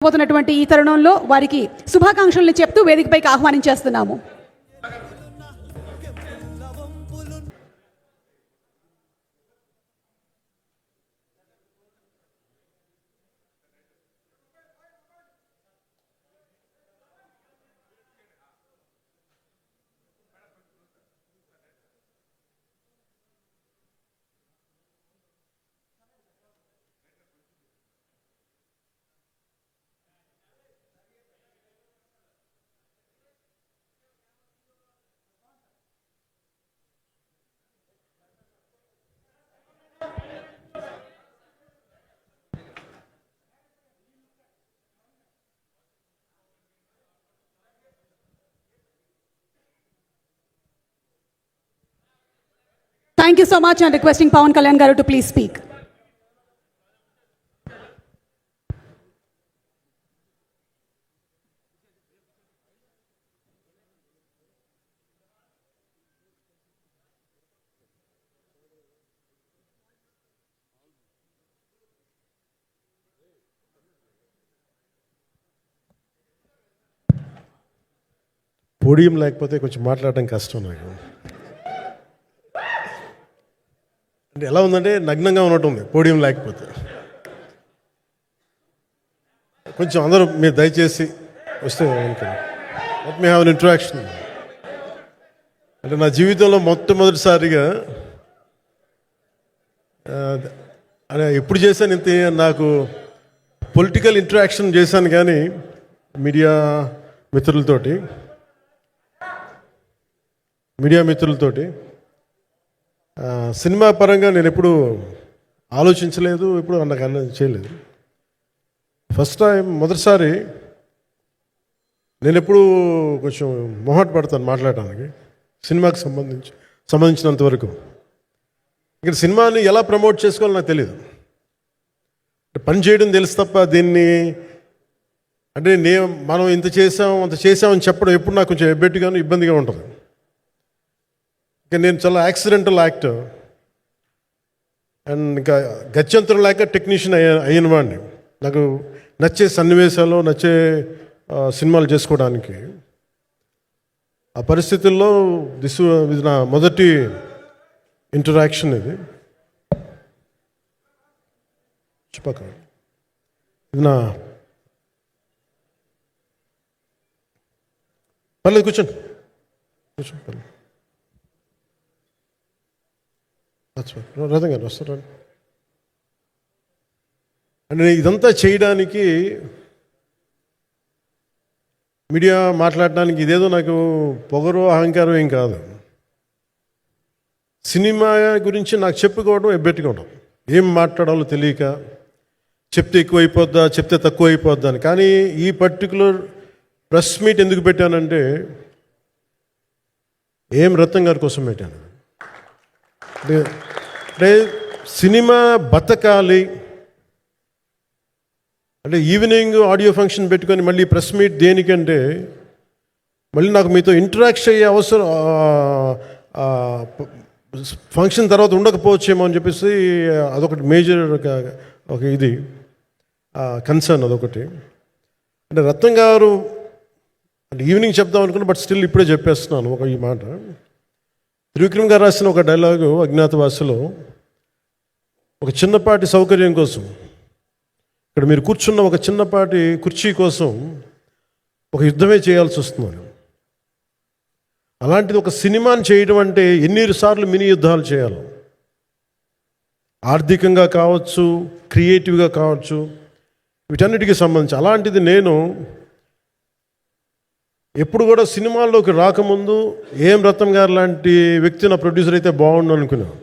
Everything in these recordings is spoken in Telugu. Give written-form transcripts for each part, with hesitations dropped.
పోతున్నటువంటి ఈ తరుణంలో వారికి శుభాకాంక్షలను చెప్తూ వేదికపైకి ఆహ్వానించేస్తున్నాము. Thank you so much and requesting Pawan Kalyan Garu to please speak. Podium లేకపోతే కొంచెం మాట్లాడడం కష్టం నాకు. అంటే ఎలా ఉందంటే నగ్నంగా ఉన్నట్టుంది పోడియం లేకపోతే. కొంచెం అందరూ మీరు దయచేసి వస్తే let me have an interaction. అంటే నా జీవితంలో మొట్టమొదటిసారిగా అదే ఎప్పుడు చేశాను ఇంత, నాకు పొలిటికల్ ఇంటరాక్షన్ చేశాను కానీ మీడియా మిత్రులతోటి సినిమా పరంగా నేను ఎప్పుడు ఆలోచించలేదు, ఎప్పుడు నాకు చేయలేదు. ఫస్ట్ టైం మొదటిసారి నేను ఎప్పుడు కొంచెం మొహాట పడతాను మాట్లాడటానికి సినిమాకి సంబంధించినంత వరకు. ఇక్కడ సినిమాని ఎలా ప్రమోట్ చేసుకోవాలో నాకు తెలియదు. పని చేయడం తెలుసు తప్ప దీన్ని అంటే మనం ఇంత చేసామని చెప్పడం ఎప్పుడు నాకు కొంచెం ఎబ్బెట్టుగాను ఇబ్బందిగా ఉంటుంది. ఇంకా నేను చాలా యాక్సిడెంటల్ యాక్టర్ అండ్ ఇంకా గత్యంతరం లేక టెక్నీషియన్ అయిన వాడిని. నాకు నచ్చే సన్నివేశాలు, నచ్చే సినిమాలు చేసుకోవడానికి ఆ పరిస్థితుల్లో ఇది నా మొదటి ఇంటరాక్షన్. ఇది నా పర్లేదు కూర్చోండి పర్లేదు. రథం గారు వస్తారు అంటే ఇదంతా చేయడానికి, మీడియా మాట్లాడడానికి ఇదేదో నాకు పొగరు అహంకారం ఏం కాదు. సినిమా గురించి నాకు చెప్పుకోవడం ఎబ్బెట్టుకోవడం, ఏం మాట్లాడాలో తెలియక చెప్తే ఎక్కువ అయిపోద్దా చెప్తే తక్కువ అయిపోద్దా అని. కానీ ఈ పర్టికులర్ ప్రెస్ మీట్ ఎందుకు పెట్టానంటే రత్నం గారి కోసం పెట్టాను. అంటే సినిమా బతకాలి అంటే ఈవినింగ్ ఆడియో ఫంక్షన్ పెట్టుకొని మళ్ళీ ప్రెస్ మీట్ దేనికంటే మళ్ళీ నాకు మీతో ఇంటరాక్ట్ అయ్యే అవసరం ఫంక్షన్ తర్వాత ఉండకపోవచ్చేమో అని చెప్పేసి అదొకటి మేజర్ ఒక ఇది కన్సర్న్. అదొకటి అంటే రత్నం గారు అంటే ఈవినింగ్ చెప్దాం అనుకున్నా, బట్ స్టిల్ ఇప్పుడే చెప్పేస్తున్నాను ఈ మాట. త్రివిక్రమ్ గారు రాసిన ఒక డైలాగు అజ్ఞాతవాసిలో, ఒక చిన్నపాటి సౌకర్యం కోసం, ఇక్కడ మీరు కూర్చున్న ఒక చిన్నపాటి కుర్చీ కోసం ఒక యుద్ధమే చేయాల్సి వస్తున్నారు. అలాంటిది ఒక సినిమాని చేయడం అంటే ఎన్నిసార్లు మినీ యుద్ధాలు చేయాలి, ఆర్థికంగా కావచ్చు, క్రియేటివ్గా కావచ్చు, వీటన్నిటికీ సంబంధించి. అలాంటిది నేను ఎప్పుడు కూడా సినిమాల్లోకి రాకముందు రత్నం గారు లాంటి వ్యక్తి నా ప్రొడ్యూసర్ అయితే బాగుండు అనుకున్నాను.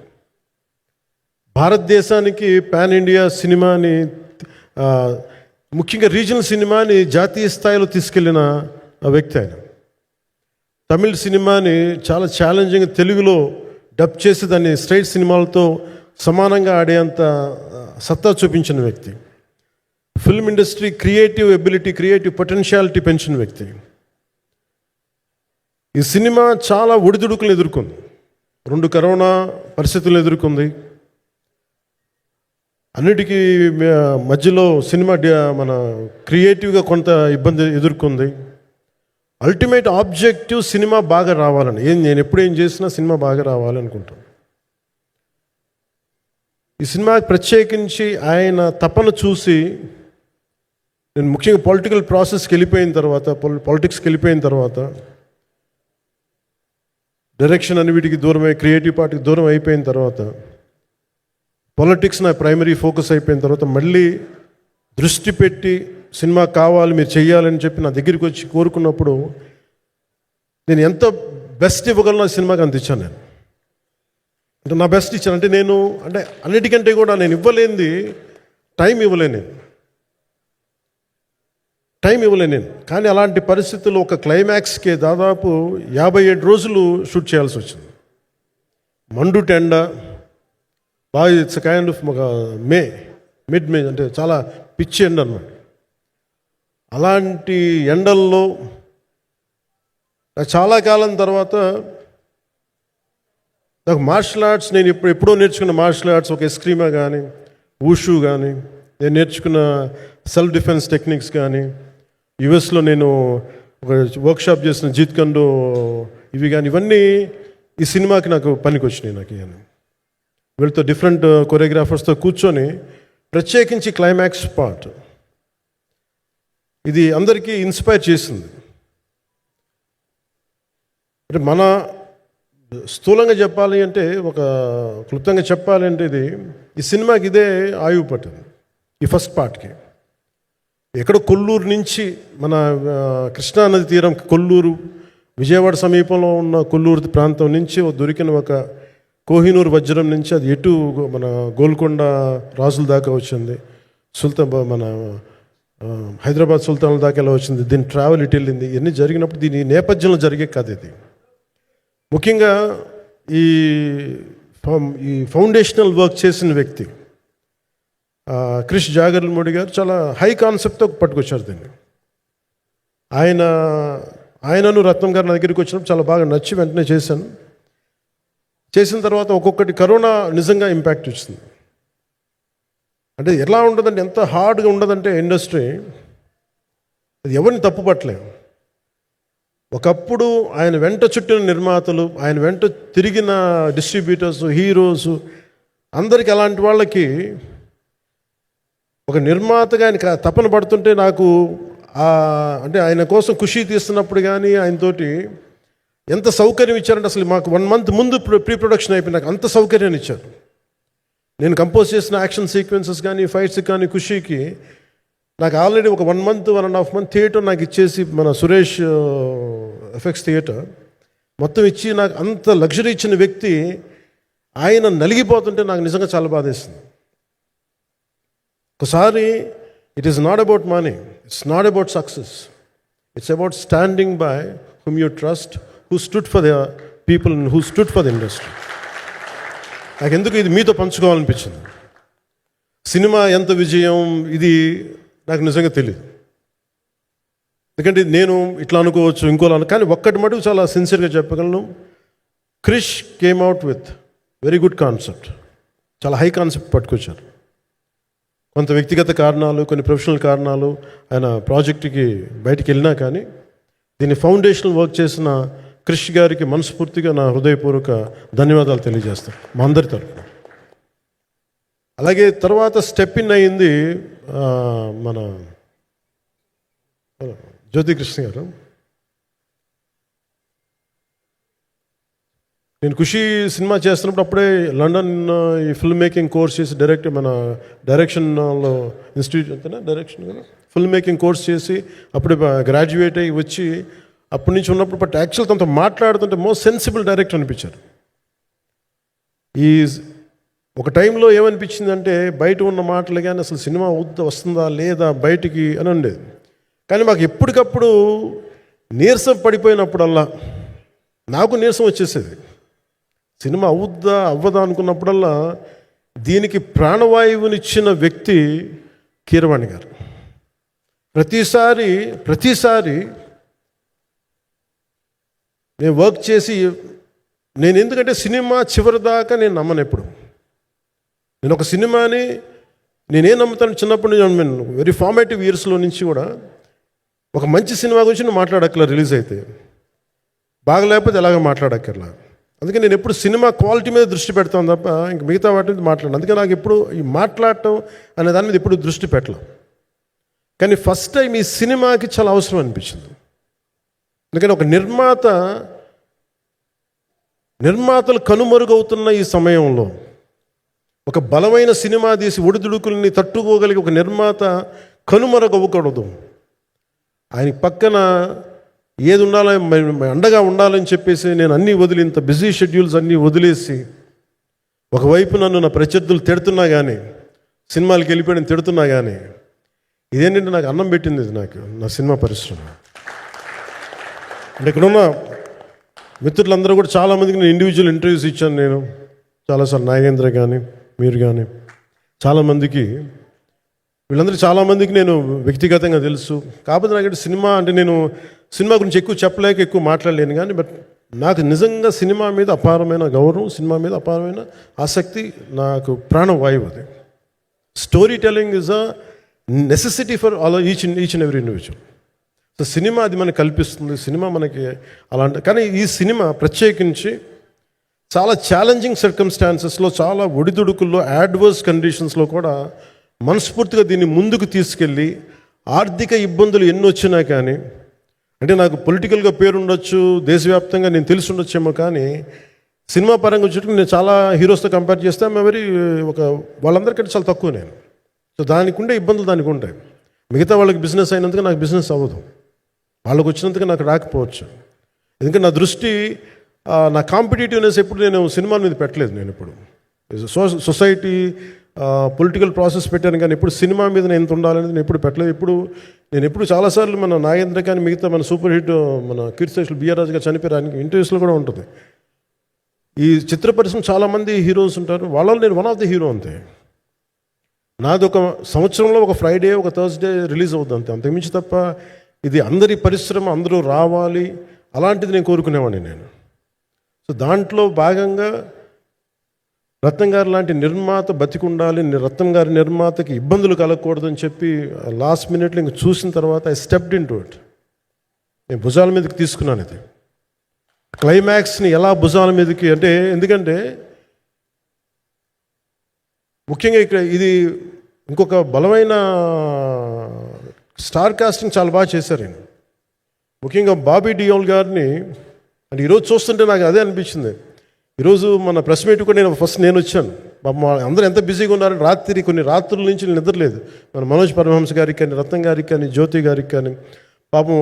భారతదేశానికి పాన్ ఇండియా సినిమాని, ముఖ్యంగా రీజనల్ సినిమాని జాతీయ స్థాయిలో తీసుకెళ్ళిన వ్యక్తి ఆయన. తమిళ్ సినిమాని చాలా ఛాలెంజింగ్ తెలుగులో డబ్ చేసి దాన్ని స్ట్రైట్ సినిమాలతో సమానంగా ఆడేంత సత్తా చూపించిన వ్యక్తి. Film industry creative ability, creative potentiality పెంచిన వ్యక్తి. ఈ సినిమా చాలా ఒడిదుడుకులు ఎదుర్కొంది, 2 కరోనా పరిస్థితులు ఎదుర్కొంది. అన్నిటికీ మధ్యలో సినిమా మన క్రియేటివ్గా కొంత ఇబ్బంది ఎదుర్కొంది. అల్టిమేట్ ఆబ్జెక్టివ్ సినిమా బాగా రావాలని, నేను ఎప్పుడేం చేసినా సినిమా బాగా రావాలనుకుంటాను. ఈ సినిమాకి ప్రత్యేకించి ఆయన తపన చూసి నేను ముఖ్యంగా పొలిటికల్ ప్రాసెస్కి వెళ్ళిపోయిన తర్వాత, పాలిటిక్స్కి వెళ్ళిపోయిన తర్వాత, డైరెక్షన్ అని వీటికి దూరమై క్రియేటివ్ పార్టీకి దూరం అయిపోయిన తర్వాత, పాలిటిక్స్ నా ప్రైమరీ ఫోకస్ అయిపోయిన తర్వాత మళ్ళీ దృష్టి పెట్టి సినిమా కావాలి మీరు చెయ్యాలని చెప్పి నా దగ్గరికి వచ్చి కోరుకున్నప్పుడు నేను ఎంత బెస్ట్ ఇవ్వగలను ఆ సినిమాకి అంత ఇచ్చాను. నేను అంటే నా బెస్ట్ ఇచ్చాను. అంటే నేను అంటే అన్నిటికంటే కూడా నేను ఇవ్వలేనిది టైం ఇవ్వలేను నేను. కానీ అలాంటి పరిస్థితుల్లో ఒక క్లైమాక్స్కి దాదాపు 57 రోజులు షూట్ చేయాల్సి వచ్చింది. మండు టెండ బాగా, ఇట్స్ కైండ్ ఆఫ్ ఒక మిడ్ మే అంటే చాలా పిచ్చి ఎండ అన్నమాట. అలాంటి ఎండల్లో చాలా కాలం తర్వాత నాకు మార్షల్ ఆర్ట్స్, నేను ఎప్పుడో నేర్చుకున్న మార్షల్ ఆర్ట్స్, ఒక ఎస్క్రీమా కానీ, ఊషు కానీ, నేను నేర్చుకున్న సెల్ఫ్ డిఫెన్స్ టెక్నిక్స్ కానీ, యుఎస్లో నేను ఒక వర్క్షాప్ చేసిన జీత్ కండో ఇవి కానీ, ఇవన్నీ ఈ సినిమాకి నాకు పనికి వచ్చినాయి. నాకు ఇవన్నీ వీళ్ళతో డిఫరెంట్ కొరియోగ్రాఫర్స్తో కూర్చొని ప్రత్యేకించి క్లైమాక్స్ పార్ట్ ఇది అందరికీ ఇన్స్పైర్ చేసింది. అంటే మన స్థూలంగా చెప్పాలి అంటే, ఒక క్లుప్తంగా చెప్పాలి అంటే, ఈ సినిమాకి ఇదే ఆయువు పట్టింది. ఈ ఫస్ట్ పార్ట్కి ఎక్కడో కొల్లూరు నుంచి, మన కృష్ణానది తీరం కొల్లూరు, విజయవాడ సమీపంలో ఉన్న కొల్లూరు ప్రాంతం నుంచి దొరికిన ఒక కోహినూరు వజ్రం నుంచి అది ఎటు మన గోల్కొండ రాజుల దాకా వచ్చింది, మన హైదరాబాద్ సుల్తాన్ల దాకా ఎలా వచ్చింది, దీని ట్రావెల్ ఇటు వెళ్ళింది. ఇవన్నీ జరిగినప్పుడు దీని నేపథ్యంలో జరిగే కథ ఇది. ముఖ్యంగా ఈ ఫౌండేషనల్ వర్క్ చేసిన వ్యక్తి క్రిష్ జాగర్లమూడి గారు చాలా హై కాన్సెప్ట్తో పట్టుకొచ్చారు దీన్ని. ఆయనను రత్నం గారు నా దగ్గరికి వచ్చినప్పుడు చాలా బాగా నచ్చి వెంటనే చేశాను. చేసిన తర్వాత ఒక్కొక్కటి కరోనా నిజంగా ఇంపాక్ట్ వచ్చింది. అంటే ఎలా ఉండదంటే, ఎంత హార్డ్గా ఉండదంటే ఇండస్ట్రీ, అది ఎవరిని తప్పు పట్టలేము. ఒకప్పుడు ఆయన వెంట చుట్టిన నిర్మాతలు, ఆయన వెంట తిరిగిన డిస్ట్రిబ్యూటర్స్, హీరోస్, అందరికి అలాంటి వాళ్ళకి ఒక నిర్మాతగా ఆయన తపన పడుతుంటే నాకు అంటే ఆయన కోసం ఖుషి తీస్తున్నప్పుడు కానీ ఆయనతోటి ఎంత సౌకర్యం ఇచ్చారంటే, అసలు మాకు 1 month ముందు ప్రీ ప్రొడక్షన్ అయిపోయి నాకు అంత సౌకర్యాన్ని ఇచ్చారు. నేను కంపోజ్ చేసిన యాక్షన్ సీక్వెన్సెస్ కానీ, ఫైట్స్ కానీ, ఖుషీకి నాకు ఆల్రెడీ ఒక 1 month 1.5 month థియేటర్ నాకు ఇచ్చేసి, మన సురేష్ ఎఫెక్ట్స్ థియేటర్ మొత్తం ఇచ్చి నాకు అంత లగ్జరీ ఇచ్చిన వ్యక్తి ఆయన నలిగిపోతుంటే నాకు నిజంగా చాలా బాధేస్తుంది. ఒకసారి it is not about money, it's not about success, it's about standing by hmm you trust, who stood for the people and who stood for the industry. నాకు ఎందుకు ఇది మీతో పంచుకోవాలనిపించింది. సినిమా ఎంత విజయం ఇది నాకు నిజంగా తెలియదు, ఎందుకంటే నేను ఇట్లా అనుకోవచ్చు, ఇంకోలా కానీ ఒక్కటి మటుకు చాలా సిన్సియర్గా చెప్పగలను. Krish came out with very good concept, చాలా హై కాన్సెప్ట్ పట్టుకొచ్చారు. కొంత వ్యక్తిగత కారణాలు, కొన్ని ప్రొఫెషనల్ కారణాలు ఆయన ప్రాజెక్టుకి బయటికి వెళ్ళినా కానీ దీన్ని ఫౌండేషనల్ వర్క్ చేసిన క్రిష్ గారికి మనస్ఫూర్తిగా నా హృదయపూర్వక ధన్యవాదాలు తెలియజేస్తాను మా అందరి తరఫున. అలాగే తర్వాత స్టెప్ ఇన్ అయింది మన జ్యోతికృష్ణ గారు. నేను ఖుషి సినిమా చేస్తున్నప్పుడు అప్పుడే లండన్ ఈ ఫిల్మ్ మేకింగ్ కోర్స్ చేసి మన డైరెక్షన్లో ఇన్స్టిట్యూట్ అంతేనా డైరెక్షన్ కదా, ఫిల్మ్ మేకింగ్ కోర్స్ చేసి అప్పుడే గ్రాడ్యుయేట్ అయ్యి వచ్చి అప్పటి నుంచి ఉన్నప్పుడు బట్ యాక్చువల్ తనతో మాట్లాడుతుంటే మోస్ట్ సెన్సిబుల్ డైరెక్టర్ అనిపించారు. ఈ ఒక టైంలో ఏమనిపించిందంటే, బయట ఉన్న మాటలు కానీ అసలు సినిమా వస్తుందా లేదా బయటికి అని ఉండేది. కానీ మాకు ఎప్పటికప్పుడు నీరసం పడిపోయినప్పుడల్లా నాకు నీరసం వచ్చేసేది. సినిమా అవ్వదా అనుకున్నప్పుడల్లా దీనికి ప్రాణవాయువునిచ్చిన వ్యక్తి కీరవాణి గారు. ప్రతిసారి నేను వర్క్ చేసి, ఎందుకంటే సినిమా చివరి దాకా నేను నమ్మను ఎప్పుడు. నేను ఒక సినిమాని నేనేం నమ్ముతాను, చిన్నప్పటి నుంచి వెరీ ఫార్మేటివ్ ఇయర్స్లో నుంచి కూడా ఒక మంచి సినిమా గురించి నువ్వు మాట్లాడక్కర్లా, రిలీజ్ అయితే బాగలేకపోతే ఎలాగ మాట్లాడక్కర్లా. అందుకే నేను ఎప్పుడు సినిమా క్వాలిటీ మీద దృష్టి పెడతాను తప్ప ఇంక మిగతా వాటి మీద మాట్లాడను. అందుకే నాకు ఎప్పుడు ఈ మాట్లాడటం అనే దాని మీద ఎప్పుడు దృష్టి పెట్టలేం. కానీ ఫస్ట్ టైం ఈ సినిమాకి చాలా అవసరం అనిపించింది. ఎందుకంటే ఒక నిర్మాతలు కనుమరుగవుతున్న ఈ సమయంలో ఒక బలమైన సినిమా తీసి ఒడిదుడుకుల్ని తట్టుకోగలిగి ఒక నిర్మాత కనుమరుగవ్వకూడదు. ఆయన పక్కన ఏది ఉండాలని, అండగా ఉండాలని చెప్పేసి నేను అన్నీ వదిలి, ఇంత బిజీ షెడ్యూల్స్ అన్నీ వదిలేసి, ఒకవైపు నన్ను నా ప్రత్యర్థులు తిడుతున్నా కానీ, సినిమాలకి వెళ్ళిపోయిన తిడుతున్నా కానీ, ఇదేంటంటే నాకు అన్నం పెట్టింది ఇది, నాకు నా సినిమా పరిశ్రమ. అంటే ఇక్కడున్న మిత్రులందరూ కూడా చాలామందికి నేను ఇండివిజువల్ ఇంటర్వ్యూస్ ఇచ్చాను. నేను చాలాసార్లు నాగేంద్ర కానీ మీరు కానీ చాలామందికి, వీళ్ళందరూ చాలామందికి నేను వ్యక్తిగతంగా తెలుసు. కాకపోతే నాకు సినిమా అంటే నేను సినిమా గురించి ఎక్కువ చెప్పలేక ఎక్కువ మాట్లాడలేను. కానీ బట్ నాకు నిజంగా సినిమా మీద అపారమైన గౌరవం, సినిమా మీద అపారమైన ఆసక్తి, నాకు ప్రాణవాయువు అది. Story telling is a necessity for all each and every individual. So cinema అది మనకు కల్పిస్తుంది, సినిమా మనకి అలాంటి. కానీ ఈ సినిమా ప్రత్యేకించి చాలా ఛాలెంజింగ్ సర్కమ్స్టాన్సెస్లో, చాలా ఒడిదుడుకుల్లో, యాడ్వర్స్ కండిషన్స్లో కూడా మనస్ఫూర్తిగా దీన్ని ముందుకు తీసుకెళ్ళి, ఆర్థిక ఇబ్బందులు ఎన్ని వచ్చినా కానీ, అంటే నాకు పొలిటికల్గా పేరు ఉండొచ్చు, దేశవ్యాప్తంగా నేను తెలిసి ఉండొచ్చేమో, కానీ సినిమా పరంగా వచ్చేటప్పుడు నేను చాలా హీరోస్తో కంపేర్ చేస్తే వాళ్ళందరికంటే చాలా తక్కువ నేను. సో దానికి ఉండే ఇబ్బందులు దానికి ఉంటాయి. మిగతా వాళ్ళకి బిజినెస్ అయినందుకు నాకు బిజినెస్ అవ్వదు, వాళ్ళకి వచ్చినందుకు నాకు రాకపోవచ్చు. ఎందుకంటే నా దృష్టి, నా కాంపిటేటివ్నెస్ ఎప్పుడు నేను సినిమాల మీద పెట్టలేదు. నేను ఇప్పుడు సొసైటీ, పొలిటికల్ ప్రాసెస్ పెట్టాను, కానీ ఎప్పుడు సినిమా మీద నేను ఎంత ఉండాలనేది నేను ఎప్పుడు పెట్టలేదు. నేను ఎప్పుడు చాలాసార్లు మన నాగేంద్ర కానీ మిగతా మన సూపర్ హిట్ మన కీర్తిశేషులు బిఆర్ రాజు గారు చనిపోయారు ఇంటర్వ్యూస్లో కూడా ఉంటుంది. ఈ చిత్ర పరిశ్రమ చాలామంది హీరోస్ ఉంటారు, వాళ్ళలో నేను వన్ ఆఫ్ ది హీరో అంతే. నాది ఒక సంవత్సరంలో ఒక ఫ్రైడే, ఒక థర్స్డే రిలీజ్ అవుతుంది అంతే, అంతకుమించి తప్ప ఇది అందరి పరిశ్రమ, అందరూ రావాలి అలాంటిది నేను కోరుకునేవాడిని నేను. సో దాంట్లో భాగంగా రత్నం గారు లాంటి నిర్మాత బతికుండాలి, రత్నం గారి నిర్మాతకి ఇబ్బందులు కలగకూడదని చెప్పి లాస్ట్ మినిట్లో ఇంక చూసిన తర్వాత I stepped in to it. నేను భుజాల మీదకి తీసుకున్నాను ఇది. క్లైమాక్స్ని ఎలా భుజాల మీదకి అంటే, ఎందుకంటే ముఖ్యంగా ఇక్కడ ఇది ఇంకొక బలమైన స్టార్ కాస్టింగ్ చాలా బాగా చేశారు ఆయన. ముఖ్యంగా బాబీ డియోల్ గారిని అంటే ఈరోజు చూస్తుంటే నాకు అదే అనిపించింది. ఈరోజు మన ప్రెస్ మీట్ కూడా నేను వచ్చాను. అందరూ ఎంత బిజీగా ఉన్నారని కొన్ని రాత్రుల నుంచి నేను నిద్రలేదు. మన మనోజ్ పరమహంస గారికి కానీ, రత్నం గారికి కానీ, జ్యోతి గారికి కానీ, పాపం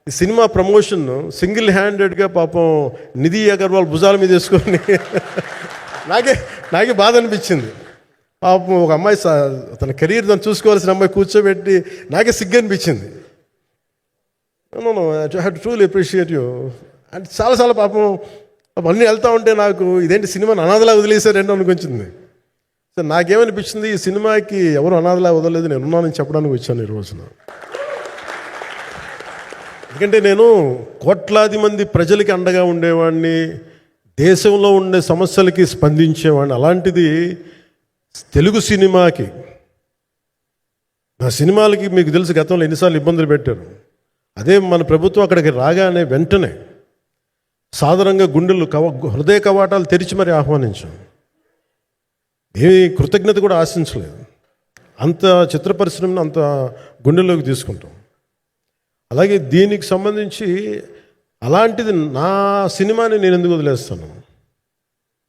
ఈ సినిమా ప్రమోషన్ సింగిల్ హ్యాండెడ్గా పాపం నిధి అగర్వాల్ భుజాల మీద వేసుకొని నాకే బాధ అనిపించింది. పాపం ఒక అమ్మాయి తన కెరీర్ తను చూసుకోవాల్సిన అమ్మాయి కూర్చోబెట్టి నాకే సిగ్గు అనిపించింది. I have to truly appreciate you. అంటే చాలాసార్లు పాపం అన్నీ వెళ్తూ ఉంటే నాకు ఇదేంటి సినిమాని అనాథలా వదిలేశారంటే అనిపించింది. సో నాకేమనిపించింది, ఈ సినిమాకి ఎవరు అనాథలా వదలలేదు, నేను ఉన్నానని చెప్పడానికి వచ్చాను ఈ రోజున. ఎందుకంటే నేను కోట్లాది మంది ప్రజలకి అండగా ఉండేవాడిని, దేశంలో ఉండే సమస్యలకి స్పందించేవాడిని. అలాంటిది తెలుగు సినిమాకి, నా సినిమాలకి మీకు తెలుసు గతంలో ఎన్నిసార్లు ఇబ్బందులు పెట్టారు. అదే మన ప్రభుత్వం అక్కడికి రాగానే వెంటనే సాధారణంగా హృదయ కవాటాలు తెరిచి మరి ఆహ్వానించాం. ఏమి కృతజ్ఞత కూడా ఆశించలేదు. అంత చిత్ర పరిశ్రమను అంత గుండెల్లోకి తీసుకుంటాం. అలాగే దీనికి సంబంధించి అలాంటిది నా సినిమాని నేను ఎందుకు వదిలేస్తాను?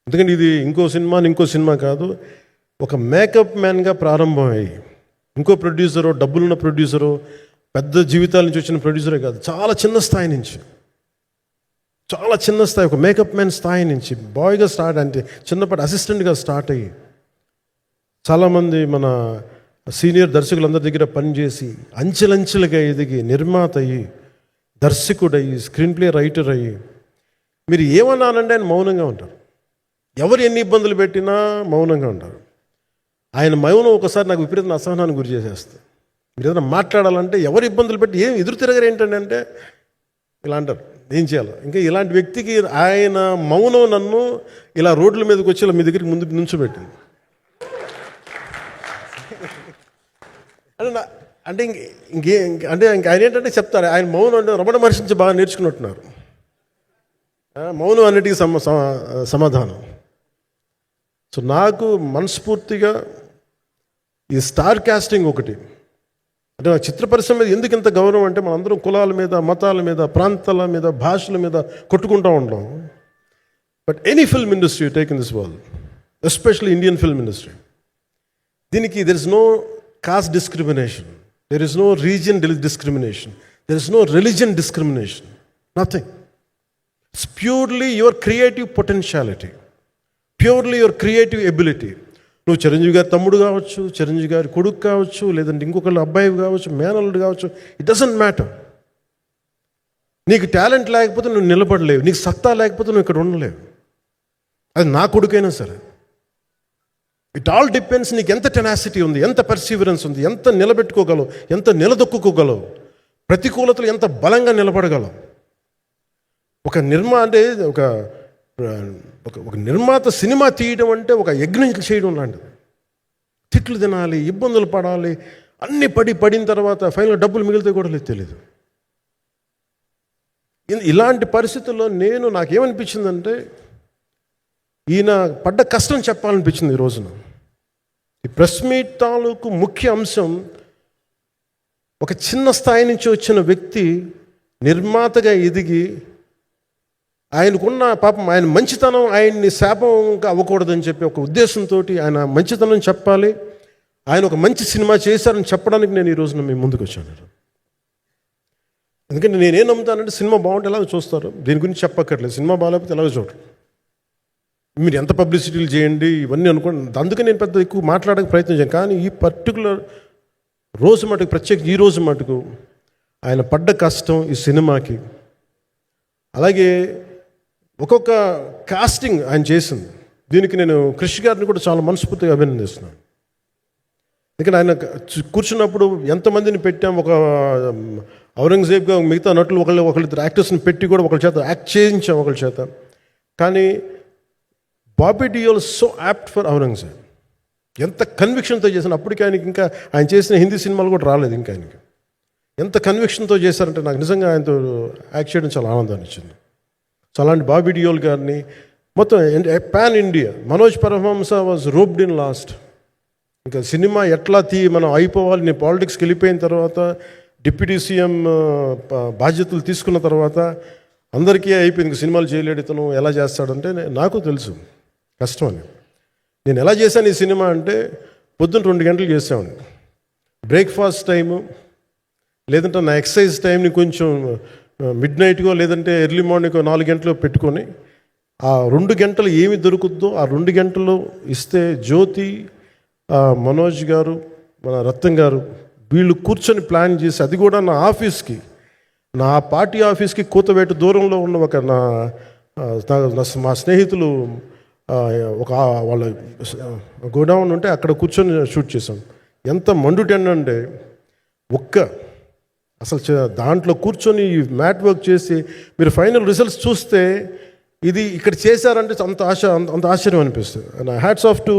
ఎందుకంటే ఇది ఇంకో సినిమా కాదు. ఒక మేకప్ మ్యాన్గా ప్రారంభమయ్యి ఇంకో ప్రొడ్యూసరో, డబ్బులున్న ప్రొడ్యూసరో, పెద్ద జీవితాల నుంచి వచ్చిన ప్రొడ్యూసరే కాదు, చాలా చిన్న స్థాయి నుంచి, ఒక మేకప్ మ్యాన్ స్థాయి నుంచి బాయ్గా స్టార్ట్, అంటే చిన్నప్పటి అసిస్టెంట్గా స్టార్ట్ అయ్యి చాలామంది మన సీనియర్ దర్శకులందరి దగ్గర పనిచేసి అంచెలంచెలుగా ఎదిగి నిర్మాత అయ్యి, దర్శకుడయ్యి, స్క్రీన్ ప్లే రైటర్ అయ్యి, మీరు ఏమన్నానంటే ఆయన మౌనంగా ఉంటారు. ఎవరు ఎన్ని ఇబ్బందులు పెట్టినా మౌనంగా ఉంటారు. ఆయన మౌనం ఒకసారి నాకు విపరీత అసహనానికి గురి చేసేస్తుంది. మీరు ఏదైనా మాట్లాడాలంటే ఎవరు ఇబ్బందులు పెట్టి ఏం ఎదురు తిరగరు ఏంటంటే అంటే ఇలా అంటారు, ఏం చేయాలి. ఇంకా ఇలాంటి వ్యక్తికి ఆయన మౌనం నన్ను ఇలా రోడ్ల మీదకి వచ్చి ఇలా మీ దగ్గరికి ముందుకు నుంచోబెట్టింది. అంటే అంటే అంటే ఆయన ఏంటంటే చెప్తారు, ఆయన మౌనం అంటే రమణ మహర్షి నుంచి బాగా నేర్చుకున్నట్టున్నారు. మౌనం అన్నిటికీ సమాధానం. సో నాకు మనస్ఫూర్తిగా ఈ స్టార్ కాస్టింగ్ ఒకటి, అంటే ఆ చిత్ర పరిశ్రమ మీద ఎందుకు ఇంత గౌరవం అంటే మనందరం కులాల మీద, మతాల మీద, ప్రాంతాల మీద, భాషల మీద కొట్టుకుంటూ ఉంటాం. But any film industry take in this world, especially Indian film industry, దీనికి there is no caste discrimination, there is no region discrimination, there is no religion discrimination, nothing. It's purely your creative potentiality, purely your creative ability. నువ్వు చిరంజీవి గారి తమ్ముడు కావచ్చు, చిరంజీవి గారి కొడుకు కావచ్చు, లేదంటే ఇంకొకళ్ళు అబ్బాయి కావచ్చు, మేనల్లుడు కావచ్చు, ఇట్ డజంట్ మ్యాటర్. నీకు టాలెంట్ లేకపోతే నువ్వు నిలబడలేవు, నీకు సత్తా లేకపోతే నువ్వు ఇక్కడ ఉండలేవు. అది నా కొడుకైనా సరే. ఇట్ ఆల్ డిపెండ్స్ నీకు ఎంత టెనాసిటీ ఉంది, ఎంత పర్సీవరెన్స్ ఉంది, ఎంత నిలబెట్టుకోగలవు, ఎంత నిలదొక్కుకోగలవు, ప్రతికూలతలు ఎంత బలంగా నిలబడగలవు. ఒక నిర్మాత సినిమా తీయడం అంటే ఒక యజ్ఞం చేయడం లాంటిది. తిట్లు తినాలి, ఇబ్బందులు పడాలి, అన్నీ పడిన తర్వాత ఫైనల్ డబ్బులు మిగిలితే కూడా తెలియదు. ఇలాంటి పరిస్థితుల్లో నాకేమనిపించిందంటే ఈయన పడ్డ కష్టం చెప్పాలనిపించింది ఈ రోజున. ఈ ప్రెస్ మీట్ తాలూకు ముఖ్య అంశం, ఒక చిన్న స్థాయి నుంచి వచ్చిన వ్యక్తి నిర్మాతగా ఎదిగి ఆయనకున్న పాపం, ఆయన మంచితనం ఆయన్ని శాపంగా అవ్వకూడదని చెప్పి ఒక ఉద్దేశంతో ఆయన మంచితనం చెప్పాలి, ఆయన ఒక మంచి సినిమా చేశారని చెప్పడానికి నేను ఈ రోజున మీ ముందుకు వచ్చాను. ఎందుకంటే నేనేం నమ్ముతానంటే సినిమా బాగుంటే ఎలాగో చూస్తారు, దీని గురించి చెప్పక్కర్లేదు. సినిమా బాగాలేకపోతే ఎలాగో చూడరు, మీరు ఎంత పబ్లిసిటీలు చేయండి ఇవన్నీ అనుకోండి. అందుకే నేను పెద్ద ఎక్కువ మాట్లాడడానికి ప్రయత్నం చేయను. కానీ ఈ పర్టికులర్ రోజు మటుకు, ప్రత్యేక ఈ రోజు మటుకు ఆయన పడ్డ కష్టం ఈ సినిమాకి, అలాగే ఒక్కొక్క కాస్టింగ్ ఆయన చేసింది, దీనికి నేను క్రిష్ గారిని కూడా చాలా మనస్ఫూర్తిగా అభినందిస్తున్నాను. ఎందుకంటే ఆయన కూర్చున్నప్పుడు ఎంతమందిని పెట్టాం, ఒక ఔరంగజేబ్గా మిగతా నటులు ఒకళ్ళిద్దరు యాక్టర్స్ని పెట్టి కూడా ఒకళ్ళ చేత యాక్ట్ చేయించాం ఒకళ్ళ చేత. కానీ Bobby Deol so apt for Aurangzeb, ఎంత కన్విక్షన్తో చేశాను. అప్పటికి ఆయనకి ఇంకా ఆయన చేసిన హిందీ సినిమాలు కూడా రాలేదు ఇంకా ఆయనకి. ఎంత కన్విక్షన్తో చేశారంటే నాకు నిజంగా ఆయనతో యాక్ట్ చేయడం చాలా ఆనందాన్ని ఇచ్చింది. సో అలాంటి బాబీ డియోల్ గారిని మొత్తం pan India, Manoj Paramahamsa was roped in last. ఇంకా సినిమా ఎట్లా మనం అయిపోవాలి, నేను పాలిటిక్స్కి వెళ్ళిపోయిన తర్వాత, డిప్యూటీ సీఎం బాధ్యతలు తీసుకున్న తర్వాత అందరికీ అయిపోయింది, సినిమాలు చేయలేడు ఇతను, ఎలా చేస్తాడంటే నాకు తెలుసు కష్టం అని. నేను ఎలా చేశాను ఈ సినిమా అంటే, పొద్దున్న 2 గంటలు చేసామండి, బ్రేక్ఫాస్ట్ టైము, లేదంటే నా ఎక్సర్సైజ్ టైంని కొంచెం మిడ్-నైట్గో లేదంటే ఎర్లీ మార్నింగ్ 4 గంటలు పెట్టుకొని, ఆ 2 గంటలు ఏమి దొరుకుద్దో ఆ 2 గంటలు ఇస్తే జ్యోతి, మనోజ్ గారు, మన రత్నం గారు, వీళ్ళు కూర్చొని ప్లాన్ చేసి, అది కూడా నా ఆఫీస్కి, నా పార్టీ ఆఫీస్కి కూతవేటు దూరంలో ఉన్న ఒక మా స్నేహితులు ఒక వాళ్ళ గోడౌన్ ఉంటే అక్కడ కూర్చొని షూట్ చేశాం. ఎంత మండుటెండంటే అసలు దాంట్లో కూర్చొని మ్యాట్ వర్క్ చేసి మీరు ఫైనల్ రిజల్ట్స్ చూస్తే ఇది ఇక్కడ చేశారంటే అంత ఆశ్చర్యం అనిపిస్తుంది. Hats off to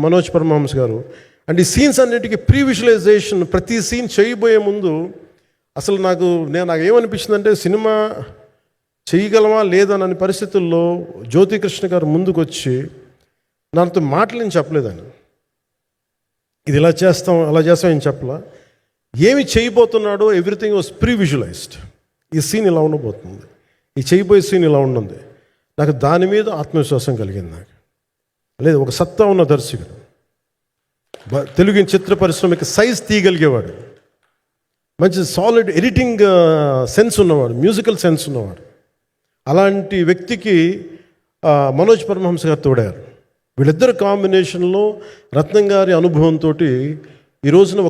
Manoj Paramahamsa garu. And ఈ సీన్స్ అన్నిటికీ ప్రీ విజువలైజేషన్, ప్రతి సీన్ చేయబోయే ముందు అసలు నాకు ఏమనిపించిందంటే, సినిమా చేయగలమా లేదనని పరిస్థితుల్లో జ్యోతికృష్ణ గారు ముందుకు వచ్చి నాతో మాటలు నేను చెప్పలేదని, ఇది ఇలా చేస్తాం అలా చేస్తాం ఏం చెప్పలా, ఏమి చేయబోతున్నాడో ఎవ్రీథింగ్ వాజ్ ప్రీ విజువలైజ్డ్. ఈ సీన్ ఇలా ఉండబోతుంది, ఈ చేయబోయే సీన్ ఇలా ఉంటుంది. నాకు దాని మీద ఆత్మవిశ్వాసం కలిగింది. నాకు లేదు, ఒక సత్తా ఉన్న దర్శకుడు, తెలుగు చిత్ర పరిశ్రమకి సైజ్ తీయగలిగేవాడు, మంచి సాలిడ్ ఎడిటింగ్ సెన్స్ ఉన్నవాడు, మ్యూజికల్ సెన్స్ ఉన్నవాడు. అలాంటి వ్యక్తికి మనోజ్ పరమహంస గారు తోడారు. వీళ్ళిద్దరు కాంబినేషన్లో రత్నం గారి అనుభవంతో ఈ రోజున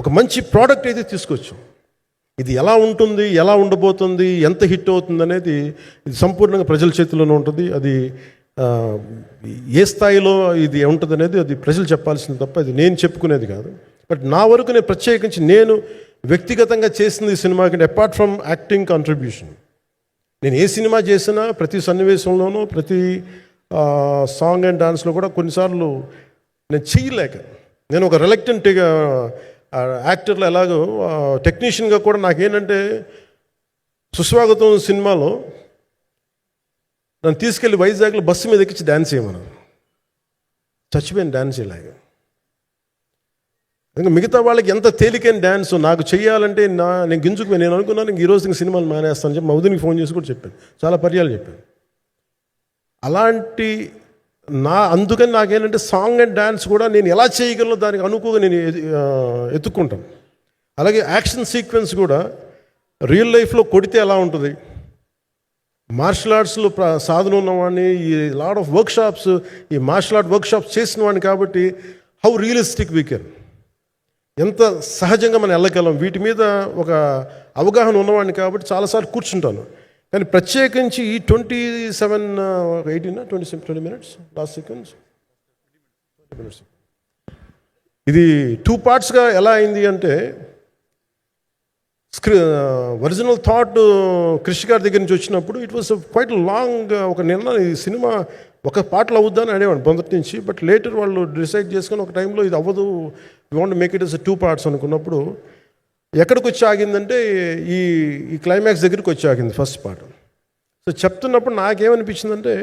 ఒక మంచి ప్రోడక్ట్ అయితే తీసుకొచ్చాం. ఇది ఎలా ఉంటుంది, ఎలా ఉండబోతుంది, ఎంత హిట్ అవుతుంది అనేది ఇది సంపూర్ణంగా ప్రజల చేతిలోనే ఉంటుంది. అది ఏ స్థాయిలో ఇది ఉంటుంది అనేది అది ప్రజలు చెప్పాల్సింది తప్ప అది నేను చెప్పుకునేది కాదు. బట్ నా వరకు నేను ప్రత్యేకించి నేను వ్యక్తిగతంగా చేసింది ఈ సినిమాకి, అపార్ట్ ఫ్రమ్ యాక్టింగ్ కాంట్రిబ్యూషన్, నేను ఏ సినిమా చేసినా ప్రతి సన్నివేశంలోనూ ప్రతి సాంగ్ అండ్ డాన్స్లో కూడా కొన్నిసార్లు నేను చేయలేక, నేను ఒక రిలక్టెంట్గా యాక్టర్లు ఎలాగో టెక్నీషియన్గా కూడా నాకేంటంటే సుస్వాగతం సినిమాలో నన్ను తీసుకెళ్ళి వైజాగ్లో బస్సు మీద ఎక్కించి డ్యాన్స్ చేయమన్నాను. చచ్చిపోయాను డ్యాన్స్ చేయలేక. ఇంకా మిగతా వాళ్ళకి ఎంత తేలికైన డ్యాన్స్ నాకు చేయాలంటే నేను గింజుకుపోయి నేను అనుకున్నాను ఇంక ఈరోజు ఇంక సినిమాలు మానేస్తాను చెప్పి మా వదినికి ఫోన్ చేసి కూడా చెప్పాను, చాలా పర్యాలు చెప్పాను. అలాంటి అందుకని నాకేంటంటే సాంగ్ అండ్ డ్యాన్స్ కూడా నేను ఎలా చేయగలను దానికి అనుకుగా నేను ఎత్తుక్కుంటాను. అలాగే యాక్షన్ సీక్వెన్స్ కూడా రియల్ లైఫ్లో కొడితే ఎలా ఉంటుంది, మార్షల్ ఆర్ట్స్లో సాధన ఉన్నవాడిని, ఈ లాట్ ఆఫ్ వర్క్షాప్స్, ఈ మార్షల్ ఆర్ట్ వర్క్షాప్స్ చేసిన వాడిని కాబట్టి హౌ రియలిస్టిక్ వీ కెన్, ఎంత సహజంగా మనం వెళ్ళగలం, వీటి మీద ఒక అవగాహన ఉన్నవాడిని కాబట్టి చాలాసార్లు కూర్చుంటాను. కానీ ప్రత్యేకించి ఈ 20 minutes లాస్ట్ సీక్వెన్స్ ఇది 2 partsగా ఎలా అయింది అంటే ఒరిజినల్ థాట్ క్రిష్ గారి దగ్గర నుంచి వచ్చినప్పుడు ఇట్ వాస్ క్వైట్ లాంగ్. ఒక నిన్న ఈ సినిమా ఒక పాటలు అవుద్దని అడేవాడు మొదటి నుంచి, బట్ లేటర్ వాళ్ళు డిసైడ్ చేసుకుని ఒక టైంలో ఇది అవ్వదు, you want make it as 2 parts అనుకున్నప్పుడు ఎక్కడికి వచ్చి ఆగిందంటే ఈ క్లైమాక్స్ దగ్గరికి వచ్చి ఆగింది ఫస్ట్ పార్ట్. సో చెప్తున్నప్పుడు నాకేమనిపించిందంటే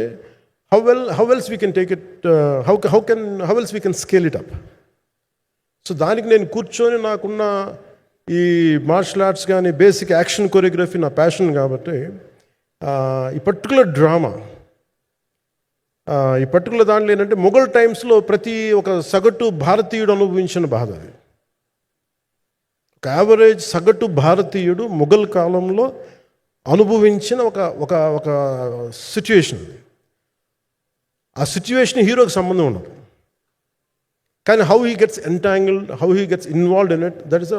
how else we can take it, how else we can scale it up. So దానికి నేను కూర్చొని నాకున్న ఈ మార్షల్ ఆర్ట్స్ కానీ బేసిక్ యాక్షన్ కొరియోగ్రఫీ నా ప్యాషన్ కాబట్టి ఈ పర్టికులర్ డ్రామా, ఈ పర్టికులర్ దాంట్లో ఏంటంటే మొఘల్ టైమ్స్లో ప్రతి ఒక సగటు భారతీయుడు అనుభవించిన బాధ అది. ఒక యావరేజ్ సగటు భారతీయుడు మొఘల్ కాలంలో అనుభవించిన ఒక ఒక ఒక సిచ్యువేషన్. ఆ సిచ్యువేషన్ హీరోకి సంబంధం ఉండదు, కానీ how he gets entangled, how he gets involved in it, that is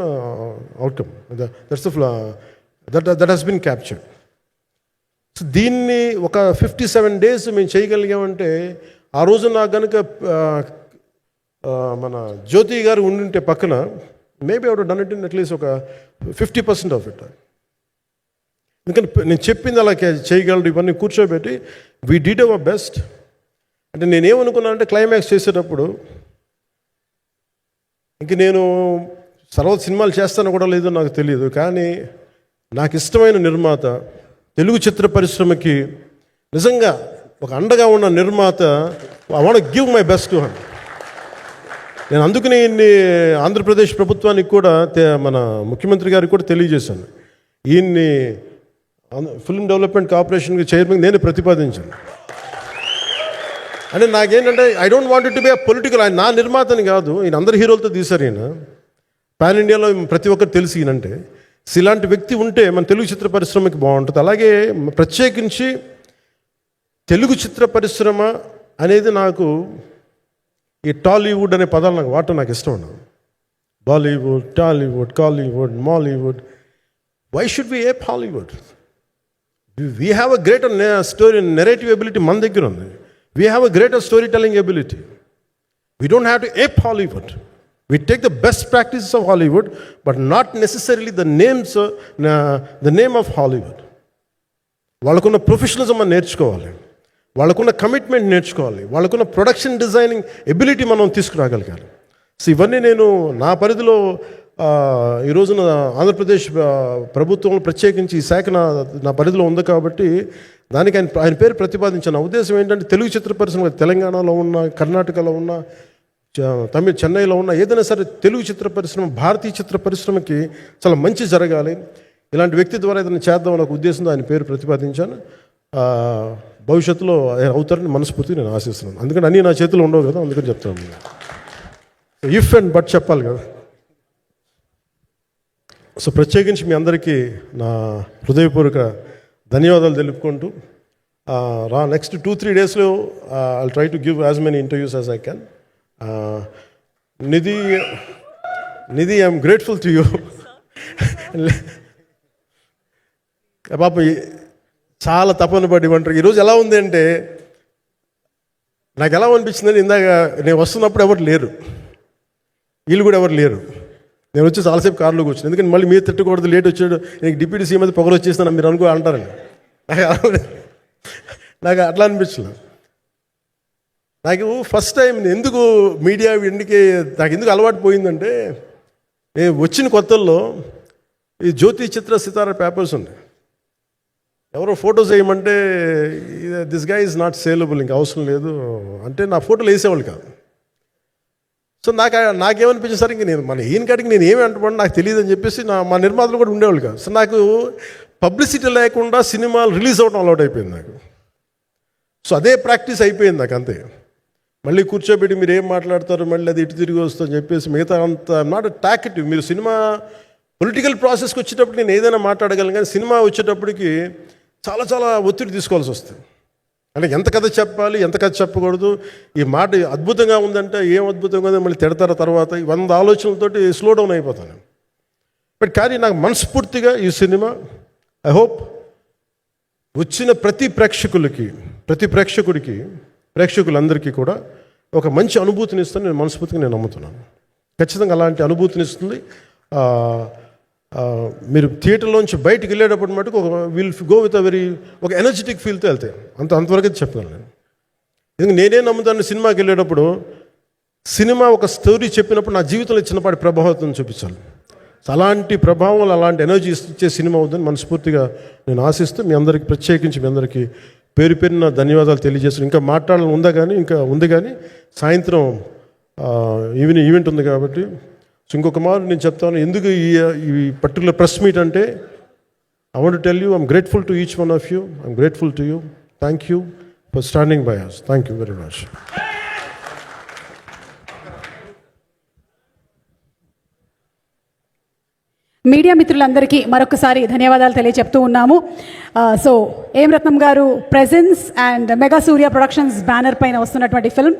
outcome, that's that has been captured. So దీన్ని ఒక 57 days మేము చేయగలిగామంటే, ఆ రోజు నాకు కనుక మన జ్యోతి గారు ఉండింటే పక్కన, maybe out done it in at least ఒక 50% ఆఫ్ ఇట్. ఎందుకంటే నేను చెప్పింది అలా చేయగలడు, ఇవన్నీ కూర్చోబెట్టి వీ డిడ్ అవర్ బెస్ట్. అంటే నేనేమనుకున్నానంటే క్లైమాక్స్ చేసేటప్పుడు ఇంక నేను సినిమాలు చేస్తానో కూడా లేదో నాకు తెలియదు, కానీ నాకు ఇష్టమైన నిర్మాత, తెలుగు చిత్ర పరిశ్రమకి నిజంగా ఒక అండగా ఉన్న నిర్మాత, I want give my best to him. నేను అందుకని ఆంధ్రప్రదేశ్ ప్రభుత్వానికి కూడా మన ముఖ్యమంత్రి గారికి కూడా తెలియజేశాను, ఈయన్ని ఫిల్మ్ డెవలప్మెంట్ కార్పొరేషన్కి చైర్మన్ నేను ప్రతిపాదించాను. అంటే నాకేంటంటే I don't want it to be a political, ఆయన నా నిర్మాతని కాదు, ఈయన అందరు హీరోలతో తీశారు, ఈయన పాన్ ఇండియాలో ప్రతి ఒక్కరు తెలిసి ఈయనంటే. ఇలాంటి వ్యక్తి ఉంటే మన తెలుగు చిత్ర పరిశ్రమకి బాగుంటుంది. అలాగే ప్రత్యేకించి తెలుగు చిత్ర పరిశ్రమ అనేది నాకు ఈ టాలీవుడ్ అనే పదాలు నాకు వాడటం నాకు ఇష్టం ఉండదు. Bollywood, Tollywood, Kollywood, Mollywood, why should we ape Hollywood? We have a greater story narrative ability మన దగ్గర ఉంది. We have a greater storytelling ability. We don't have to ape Hollywood. We take the best practices of Hollywood, but not necessarily the name of Hollywood. వాళ్ళకున్న ప్రొఫెషనలిజం మనం నేర్చుకోవాలి, వాళ్ళకున్న కమిట్మెంట్ నేర్చుకోవాలి, వాళ్ళకున్న ప్రొడక్షన్ డిజైనింగ్ ఎబిలిటీ మనం తీసుకురాగలగాలి. సో ఇవన్నీ నేను నా పరిధిలో ఈ రోజున ఆంధ్రప్రదేశ్ ప్రభుత్వం ప్రత్యేకించి ఈ శాఖ నా పరిధిలో ఉంది కాబట్టి దానికి ఆయన పేరు ప్రతిపాదించాను. ఉద్దేశం ఏంటంటే తెలుగు చిత్ర పరిశ్రమ తెలంగాణలో ఉన్న, కర్ణాటకలో ఉన్న, చెన్నైలో ఉన్న ఏదైనా సరే తెలుగు చిత్ర పరిశ్రమ, భారతీయ చిత్ర పరిశ్రమకి చాలా మంచి జరగాలి, ఇలాంటి వ్యక్తి ద్వారా ఏదైనా చేద్దామని ఒక ఉద్దేశంతో ఆయన పేరు ప్రతిపాదించాను. భవిష్యత్తులో అవుతారని మనస్ఫూర్తిగా నేను ఆశిస్తున్నాను. అందుకని అన్నీ నా చేతిలో ఉండవు కదా, అందుకని చెప్తాను. ఇఫ్ అండ్ బట్ చెప్పాలి కదా. సో ప్రత్యేకించి మీ అందరికీ నా హృదయపూర్వక ధన్యవాదాలు తెలుపుకుంటూ నెక్స్ట్ 2-3 daysలో I'll try to give as many interviews as I can. Nidhi, I'm grateful to you. పాప చాలా తపన పడి ఇవ్వంటారు. ఈరోజు ఎలా ఉంది అంటే నాకు ఎలా అనిపించిందని, ఇందాక నేను వస్తున్నప్పుడు ఎవరు లేరు, వీళ్ళు కూడా ఎవరు లేరు. నేను వచ్చి చాలాసేపు కార్లో కూర్చున్నాను, ఎందుకంటే మళ్ళీ మీరు తిట్టకూడదు, లేట్ వచ్చాడు, నీకు డిప్యూటీ సీఎం అయితే పొగలు వచ్చేస్తాను మీరు అంటారండి. నాకు అట్లా అనిపించలేదు. నాకు ఫస్ట్ టైం ఎందుకు మీడియా ఇంటికి నాకు ఎందుకు అలవాటు పోయిందంటే, నేను వచ్చిన కొత్తల్లో ఈ జ్యోతి చిత్ర సితార పేపర్స్ ఉన్నాయి. ఎవరో ఫొటోస్ వేయమంటే దిస్ గా ఈజ్ నాట్ సేలబుల్, ఇంకా అవసరం లేదు అంటే నా ఫోటోలు వేసేవాళ్ళు కాదు. సో నాకేమనిపించింది సార్, ఇంక నేను మన ఈయన కాడికి నేను ఏమి అంటున్నాను నాకు తెలియదు అని చెప్పేసి మా నిర్మాతలు కూడా ఉండేవాళ్ళు కాదు. సో నాకు పబ్లిసిటీ లేకుండా సినిమాలు రిలీజ్ అవ్వడం అలవాటు అయిపోయింది నాకు. సో అదే ప్రాక్టీస్ అయిపోయింది నాకు అంతే. మళ్ళీ కూర్చోబెట్టి మీరు ఏం మాట్లాడతారు, మళ్ళీ అది ఇటు తిరిగి వస్తుందని చెప్పేసి మిగతా అంత నాట్ టాకెటివ్. మీరు సినిమా పొలిటికల్ ప్రాసెస్కి వచ్చేటప్పుడు నేను ఏదైనా మాట్లాడగలను, కానీ సినిమా వచ్చేటప్పటికి చాలా చాలా ఒత్తిడి తీసుకోవాల్సి వస్తుంది. అంటే ఎంత కథ చెప్పాలి, ఎంత కథ చెప్పకూడదు, ఈ మాట అద్భుతంగా ఉందంటే ఏం అద్భుతంగా ఉందని మళ్ళీ తిడతారు. తర్వాత 100 ఆలోచనలతోటి స్లో డౌన్ అయిపోతాను. బట్ కానీ నాకు మనస్ఫూర్తిగా ఈ సినిమా ఐ హోప్ వచ్చిన ప్రతి ప్రేక్షకులందరికీ కూడా ఒక మంచి అనుభూతిని ఇస్తాను. నేను మనస్ఫూర్తిగా నేను నమ్ముతున్నాను. ఖచ్చితంగా అలాంటి అనుభూతిని ఇస్తుంది. మీరు థియేటర్లోంచి బయటికి వెళ్ళేటప్పుడు మటుకు విల్ గో విత్ ఒక ఎనర్జెటిక్ ఫీల్తో వెళ్తాయి. అంతవరకు చెప్పగలను నేను. ఎందుకంటే నేనే నమ్ముతాను, సినిమాకి వెళ్ళేటప్పుడు సినిమా ఒక స్టోరీ చెప్పినప్పుడు నా జీవితంలో చిన్నపాటి ప్రభావం చూపించాలి. అలాంటి ప్రభావం, అలాంటి ఎనర్జీ ఇచ్చే సినిమా అవుతుందని మనస్ఫూర్తిగా నేను ఆశిస్తూ మీ అందరికీ ప్రత్యేకించి మీ అందరికీ పేరు పేరున ధన్యవాదాలు తెలియజేస్తాను. ఇంకా మాట్లాడాలని ఉంది కానీ సాయంత్రం ఈవెంట్ ఉంది కాబట్టి. సో ఇంకొక మారు నేను చెప్తాను ఎందుకు ఈ పర్టికులర్ ప్రెస్ మీట్ అంటే I want to tell you I'm grateful to each one of you. I'm grateful to you. Thank you for standing by us. Thank you very much. Media మిత్రులందరికీ మరొకసారి ధన్యవాదాలు తెలియజెప్తూ ఉన్నాము. సో ఏం రత్నం గారు presence and mega Surya productions banner పైన వస్తున్నటువంటి ఫిల్మ్